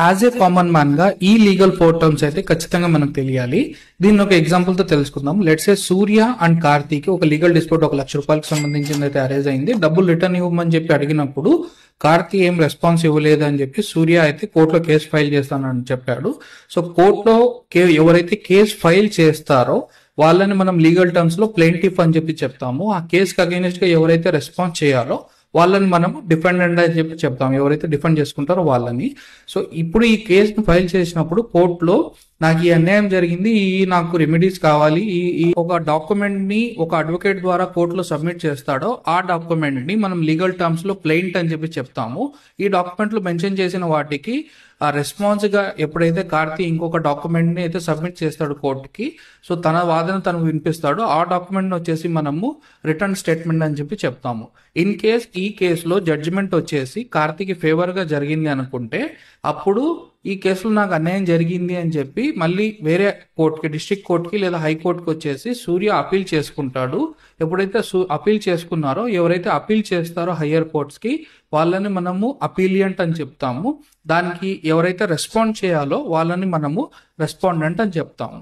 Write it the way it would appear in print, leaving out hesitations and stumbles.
As a common man గా ఈ legal four terms అయితే ఖచ్చితంగా మనకు తెలియాలి. దీన్ని ఒక ఎగ్జాంపుల్ తో తెలుసుకుందాం. Let's say Surya and Karthik ఒక లీగల్ డిస్ప్యూట్ 1,00,000 రూపాయలకు సంబంధించింది అయితే అరేజ్ అయింది. డబ్బులు రిటర్న్ ఇవ్వమని చెప్పి అడిగినప్పుడు కార్తీ ఏం రెస్పాన్స్ ఇవ్వలేదు అని చెప్పి సూర్య అయితే కోర్టులో కేసు ఫైల్ చేస్తానని చెప్పాడు. సో కోర్టులో ఎవరైతే కేసు ఫైల్ చేస్తారో వాళ్ళని మనం లీగల్ టర్మ్స్ లో ప్లెయింటిఫ్ అని చెప్పి చెప్తాము. ఆ కేసుకి అగైనెస్ట్ గా ఎవరైతే రెస్పాన్స్ చేయాలో వాళ్ళని మనం డిఫెండెంట్ అని చెప్పి చెప్తాం, ఎవరైతే డిఫెండ్ చేసుకుంటారో వాళ్ళని. సో ఇప్పుడు ఈ కేసును ఫైల్ చేసినప్పుడు కోర్టులో నాకు ఈ అన్యాయం జరిగింది, నాకు రెమెడీస్ కావాలి, ఈ ఒక డాక్యుమెంట్ ని ఒక అడ్వకేట్ ద్వారా కోర్టులో సబ్మిట్ చేస్తాడో ఆ డాక్యుమెంట్ ని మనం లీగల్ టర్మ్స్ లో ప్లెయింట్ అని చెప్పి చెప్తాము. ఈ డాక్యుమెంట్ లో మెన్షన్ చేసిన వాటికి ఆ రెస్పాన్స్ గా ఎప్పుడైతే కార్తీ ఇంకొక డాక్యుమెంట్ ని అయితే సబ్మిట్ చేస్తాడు కోర్టుకి, సో తన వాదన తను వినిపిస్తాడు, ఆ డాక్యుమెంట్ వచ్చేసి మనము రిటర్న్ స్టేట్మెంట్ అని చెప్పి చెప్తాము. ఇన్ కేస్ ఈ కేసులో జడ్జిమెంట్ వచ్చేసి కార్తీకి ఫేవర్ గా జరిగింది అనుకుంటే అప్పుడు ఈ కేసులో నాకు అన్యాయం జరిగింది అని చెప్పి మళ్ళీ వేరే కోర్టుకి, డిస్ట్రిక్ట్ కోర్టుకి లేదా హైకోర్టుకి వచ్చేసి సూర్య అపీల్ చేసుకుంటాడు. ఎప్పుడైతే అపీల్ చేసుకున్నారో ఎవరైతే అపీల్ చేస్తారో హయ్యర్ కోర్ట్స్ కి వాళ్ళని మనము అపీలియంట్ అని చెప్తాము. దానికి ఎవరైతే రెస్పాండ్ చేయాలో వాళ్ళని మనము రెస్పాండెంట్ అని చెప్తాము.